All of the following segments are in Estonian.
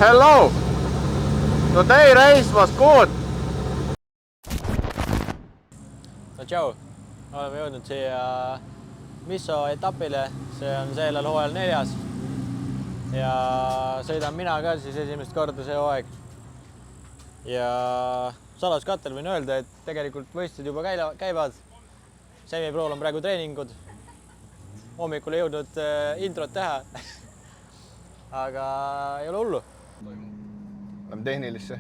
Hello! Today race was good! No tšau! Oleme jõudnud siia Misso etapile, see on sellel hooajal 4. Ja sõidan mina ka siis esimest korda see hooaeg. Ja saladuskattel võin öelda, et tegelikult võistlused juba käivad. Semiprool on praegu treeningud. Hommikul ei jõudnud introt teha. Aga ei ole hullu. Lähme tehnilisse.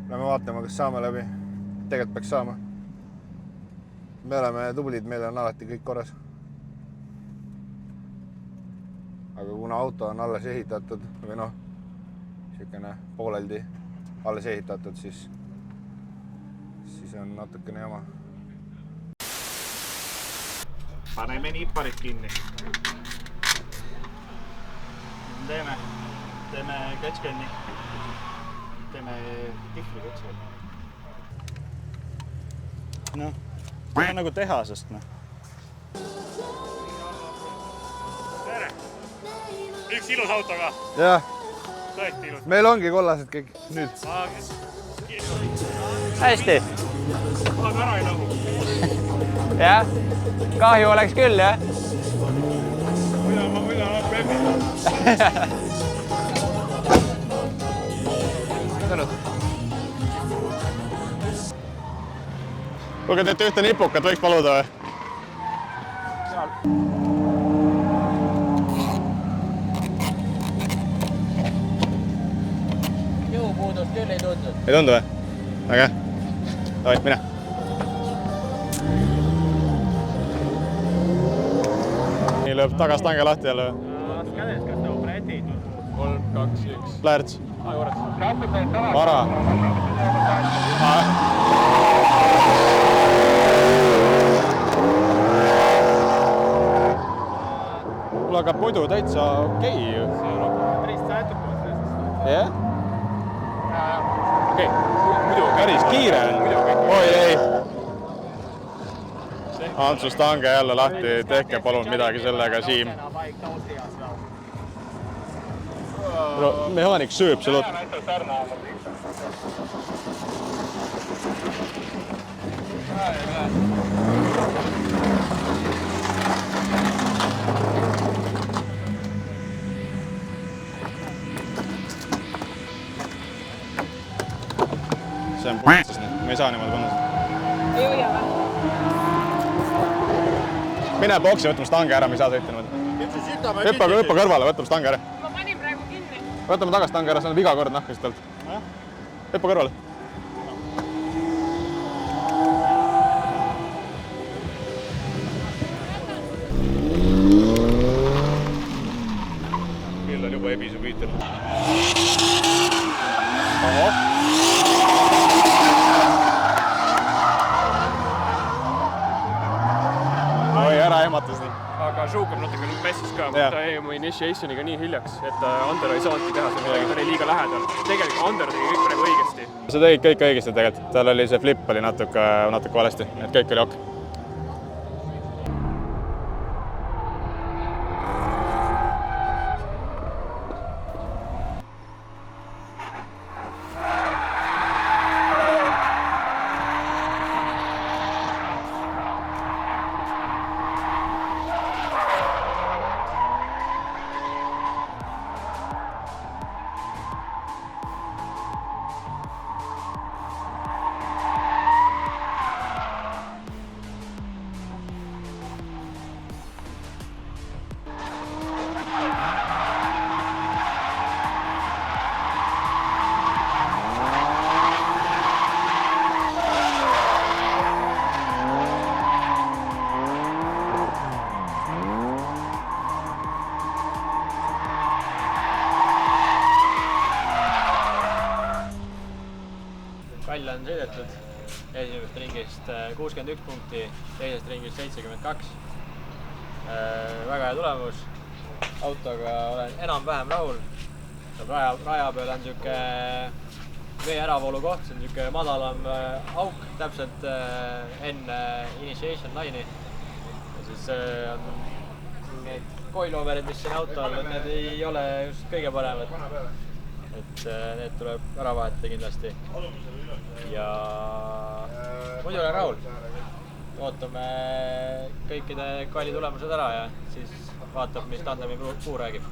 Lähme vaatama, kas saame läbi. Tegelikult peaks saama. Me oleme tublid, meil on alati kõik korras. Aga kuna auto on alles ehitatud või siukene pooleldi alles ehitatud, siis on natukene jama. Paneme nipparit kinni. Teeme kätskenni. Teeme tihli kätskenni. No, see on nagu tehasest. Tere! Üks ilus auto ka. Jah. Tõesti ilus. Meil ongi kollased kõik nüüd. Hästi! Oleme ära ei lõhu. Jah, kahju oleks küll, jah? Ma võidan Pemmi. Tänud. Kuulge, teete ühte nipukat, võiks paluda või? Jõupuudust küll ei tundnud. Ei tundu või? Äge. Davai, mine. Nii lööb tagas tange lahti jälle või? Kädes, kas tõu prätid? 3, 2, 1. Lärts. Vara. Kuule, aga puidu täitsa okei ju. Päris säätukud sellest. Jah? Okei, muidu päris kiire on. Oi ei. Antsus tange jälle lahti, tehke palun midagi sellega, Siim. Mehaanik sööb seal otsa. See on p***s nüüd, me ei saa niimoodi panna seda. Ei hoia või? Mine boksi, võtame stange ära, me ei saa sõita niimoodi. Hüppa kõrvale, võtame stange ära. Ma panin praegu kinni. Võtame tagasi stange ära, see on viga kord nahkast talt. Hüppa kõrvale. Küll on juba ebisu püütel. Ohoh. Oi, ära ehmatas nii. Aga Žukov natuke messis ka, ta jäi mu initiationiga nii hiljaks, et Ander ei saanudki teha seal midagi, ta oli liiga lähedal. Tegelikult Ander tegi kõik praegu õigesti. Sa tegid kõik õigesti tegelikult, tal oli see flip oli natuke valesti, et kõik oli ok. Kall on sõidetud esimesest ringist 61 punkti, teisest ringist 72. Väga hea tulemus. Autoga olen enam-vähem rahul. Raja peal on niisugune vee äravoolu koht, see on niisugune madalam auk täpselt enne initiation line'i. Ja siis on need coiloverid, mis siin autol, need ei ole just kõige paremad. et need tuleb ära vahetada kindlasti. Ja muidu olen rahul. Ootame kõikide kvali tulemused ära ja siis vaatab, mis tandemi puu räägib.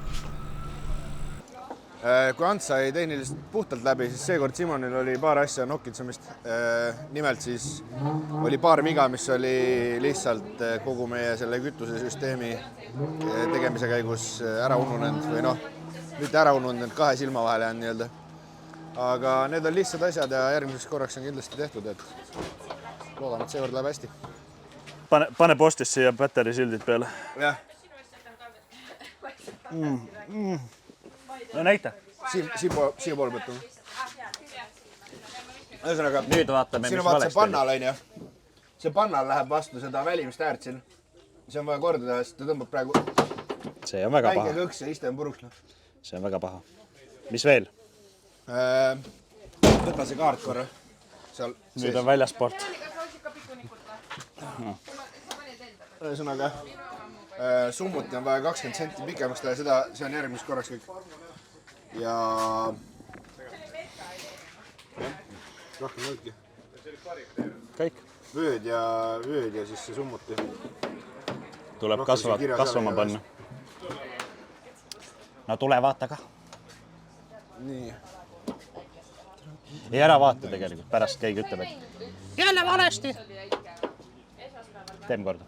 Kui Ants sai tehniliselt puhtalt läbi, siis seekord Simonil oli paar asja nokkitsemist. Nimelt siis oli paar viga, mis oli lihtsalt kogu meie selle kütusesüsteemi tegemise käigus ära ununenud või mitte ära ununenud, 2 silma vahele jäänud nii-öelda. Aga need on lihtsad asjad ja järgmiseks korraks on kindlasti tehtud, et loodame, et seekord läheb hästi. Pane postis siia Päteri sildid peale. Jah. No näita. Siia poole pealt. Ühesõnaga, Nüüd vaatame, siin on mis vaata see valesti pannal, on ju. See pannal läheb vastu seda välimist äärt siin. See on vaja korda teha, sest ta tõmbab praegu See on väga väike paha. kõks ja iste on puruks. See on väga paha. Mis veel? Võta see kaart korra. Seal Nüüd on väljasport. ühesõnaga, summuti on vaja 20 senti pikemaks teha, see on järgmis korraks kõik. Ja rohkem mõõdki. Kõik. Vööd ja siis see summuti. Tuleb Rohkem siin kirjas kasvama jälle panna. No tule vaata ka. Nii. Ei ära vaata tegelikult, pärast keegi ütleb, et jälle valesti. Teeme korda.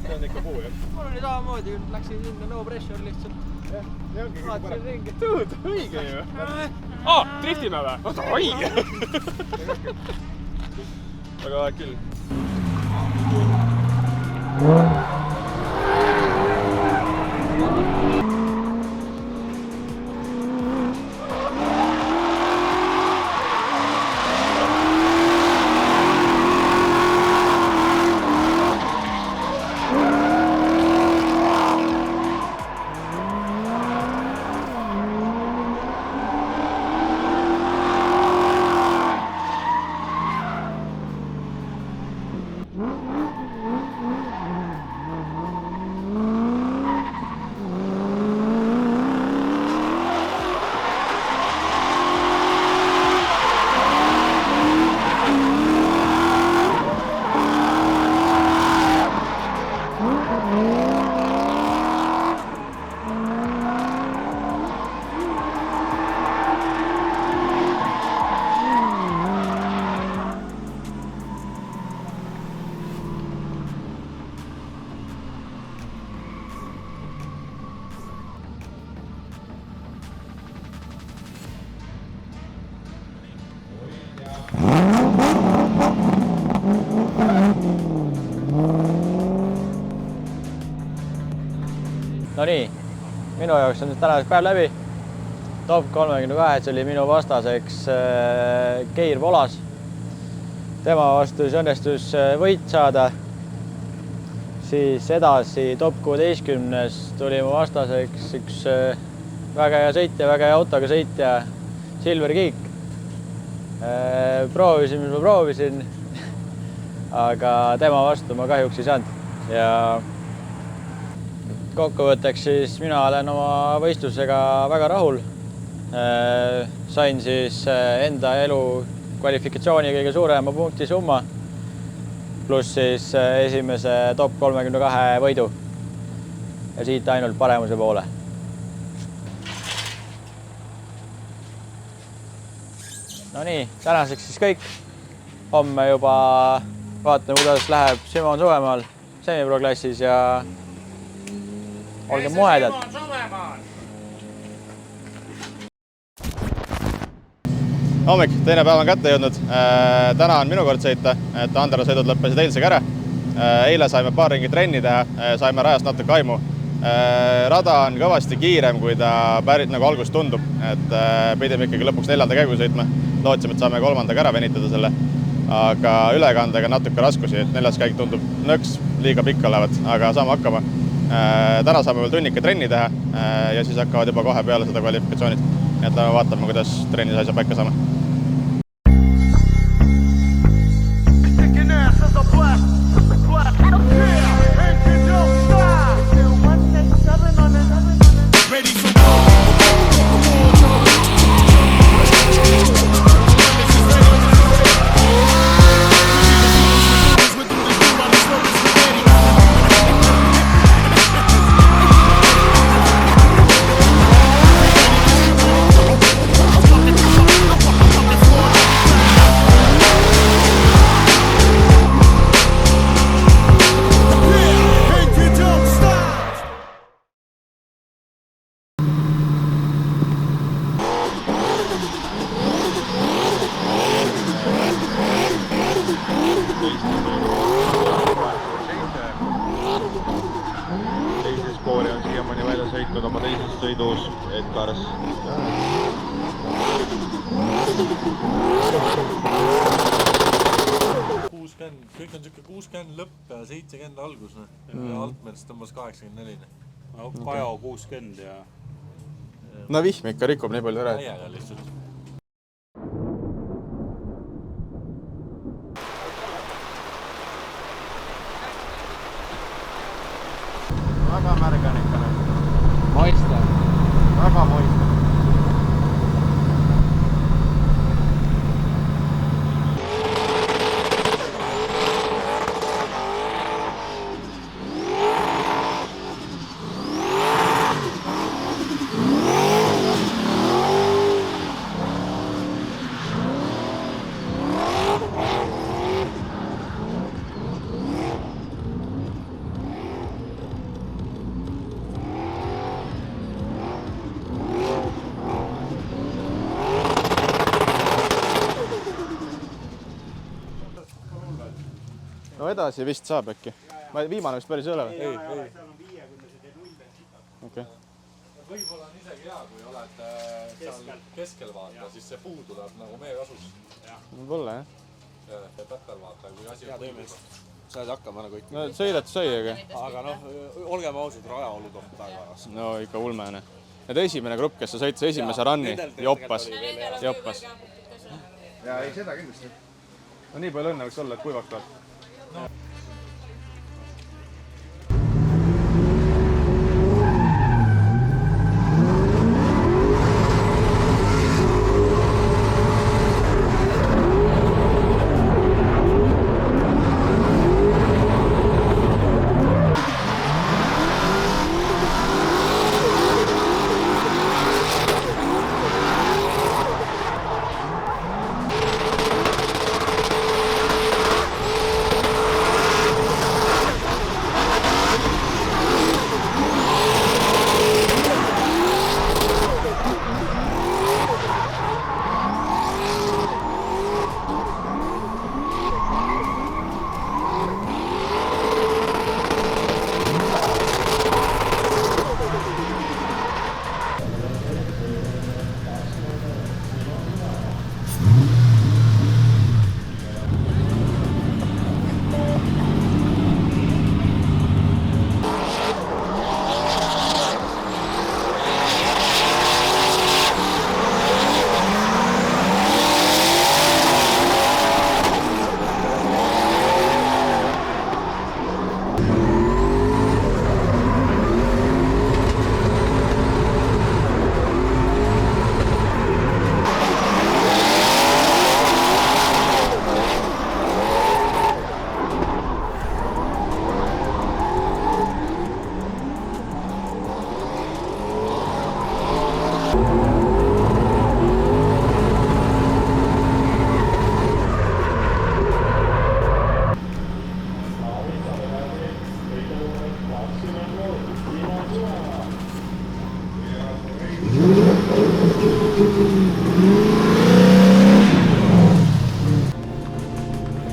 See on ikka puu, jah? Mul oli samamoodi, läksin sinna no pressure lihtsalt. Vaatasin ringi. Tuud, õige ju. Driftime või? Oota, oi! Väga aeg küll. No nii, minu jaoks on nüüd tänaseks päev läbi. top 32 oli minu vastaseks Geir Volas. Tema vastu siis õnnestus võit saada. Siis edasi top 16 tuli mu vastaseks üks väga hea sõitja, väga hea autoga sõitja, Silver Kiik. Proovisin, mis ma proovisin, aga tema vastu ma kahjuks ei saanud. Ja kokkuvõtteks siis mina olen oma võistlusega väga rahul. Sain siis enda elu kvalifikatsiooni kõige suurema punkti summa, pluss siis esimese top 32 võidu ja siit ainult paremuse poole. No nii, tänaseks siis kõik. Homme juba vaatame, kuidas läheb Simon Suvemaal semipro klassis ja olge muhedad. Hommik, teine päev on kätte jõudnud. Täna on minu kord sõita, et Andero sõidud lõppesid eilsega ära. Eile saime paar ringi trenni teha, saime rajast natuke aimu. Rada on kõvasti kiirem, kui ta pärit nagu algust tundub, et pidime ikkagi lõpuks 4. käigu sõitma. Lootsime, et saame 3. ära venitada selle, aga ülekandega natuke raskusi, et 4. käik tundub nõks, liiga pikka olevat, aga saame hakkama. Täna saame veel tunnike trenni teha ja siis hakkavad juba kohe peale seda kvalifikatsioonid. Et lähme vaatame, kuidas trennis asja paika saame. Teises kooli on siiamaani välja sõitnud oma teises sõidus Edgars. Kõik on siuke 60 lõpp ja 70 algus. Altmets tõmbas 84. Kajo 60 ja... No vihm ikka rikub nii palju ära. Täiega lihtsalt. Väga märgan ikka. Maista. Väga maista. No edasi vist saab äkki. Viimane vist päris ei ole või? Ei. Okay. Võib-olla on isegi hea, kui oled seal keskel vaata, siis see puu tuleb nagu meie kasus. Võib-olla jah. Ja pättal vaata, kui asi on võimes. Saad hakkama nagu ikka. No sõidet sai, aga... Aga noh, olgem ausad, rajaolud on väga raske. No ikka ulmene. Need esimene grupp, kes sa sõitis esimese ranni, joppas. Ja ei, seda kindlasti. No nii palju õnne võiks olla, et kuivaks tuleb.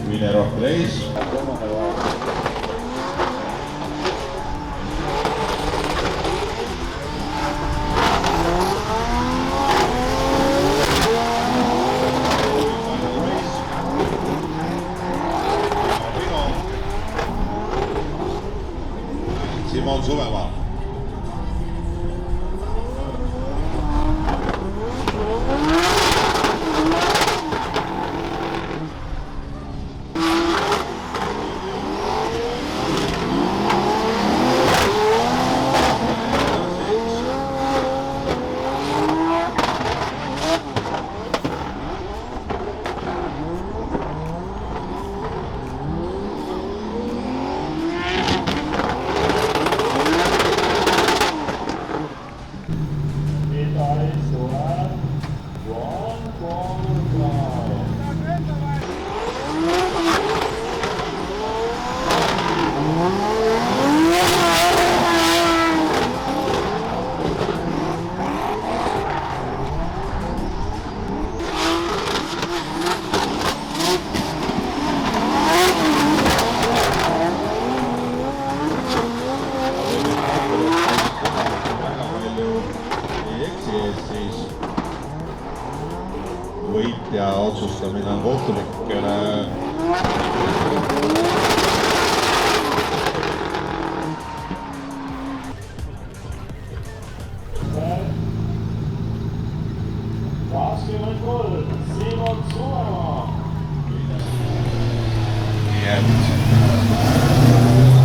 Minerva Reis. Simon Suvemaa. Võitja otsustamine on kohtunikele. Simon Suvemaa.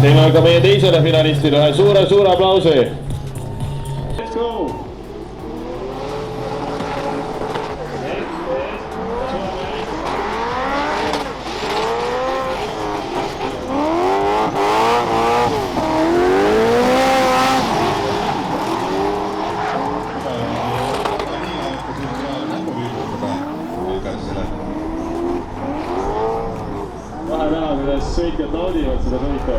Teeme aga meie teisele finalistile ühe suure aplausi. Let's go! Vahe näha, kuidas sõitjad naudivad seda sõitu.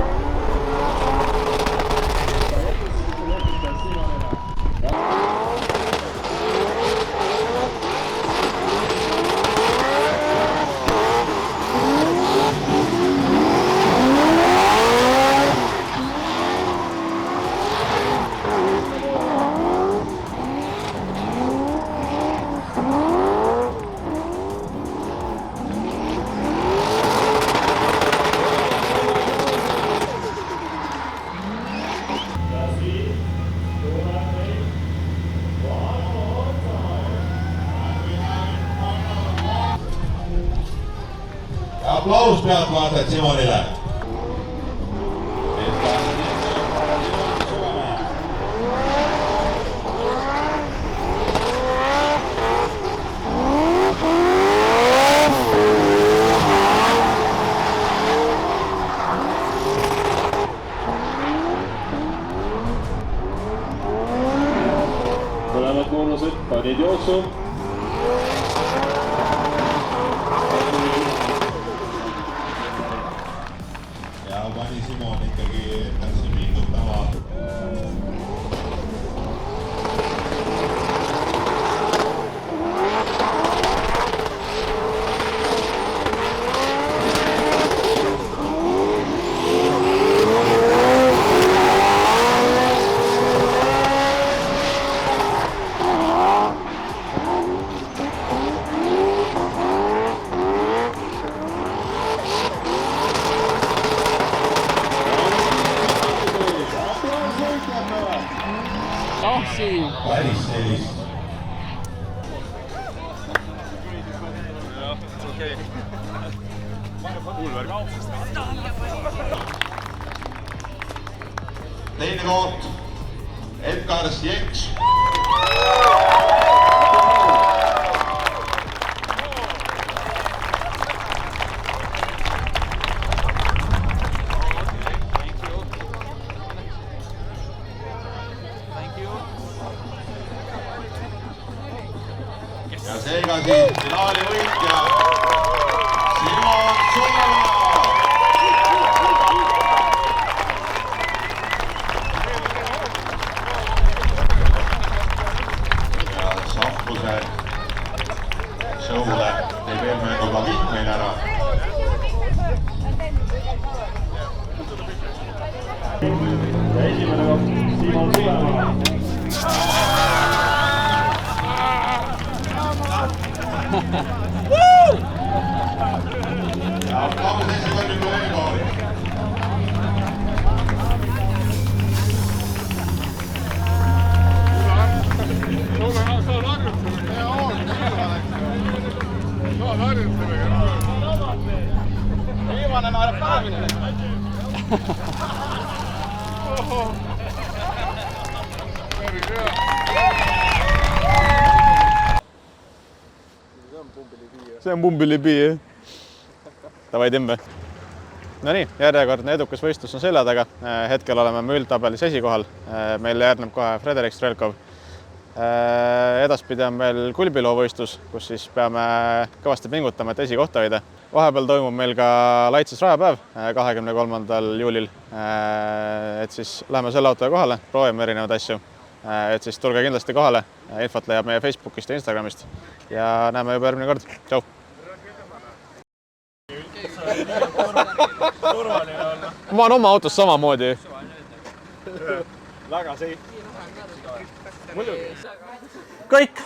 Aplaus pealtvaatajad Simonile. Mõlemad moonused panid jooksu. Ja pani Simon ikkagi ennast pingutama. Päris sellist. Teine koht, Edgar Sjeks. ja seega siis finaali võitja Simon Sulava. Ja Sampuse show'le teeb eelmänguga mitmeid ära. Ja esimene koht Simon Sulava. Ja aplaus esimene kolleeg. Viimane naerab päevine. See on Pumbilibii, jah. Davai, Timbe. No nii, järjekordne edukas võistlus on selja taga. Hetkel oleme me üldtabelis esikohal. Meil järgneb kohe Frederik Strelkov. Edaspidi on meil kulbiloovõistlus, kus siis peame kõvasti pingutama, et esikohta hoida. Vahepeal toimub meil ka Laitses rajapäev 23. juulil. Et siis läheme selle autoga kohale, proovime erinevaid asju. Et siis tulge kindlasti kohale. Infot leiab meie Facebookist ja Instagramist. Ja näeme juba järgmine kord. Tšau! Ma olen oma autos samamoodi. Väga safe. Kõik!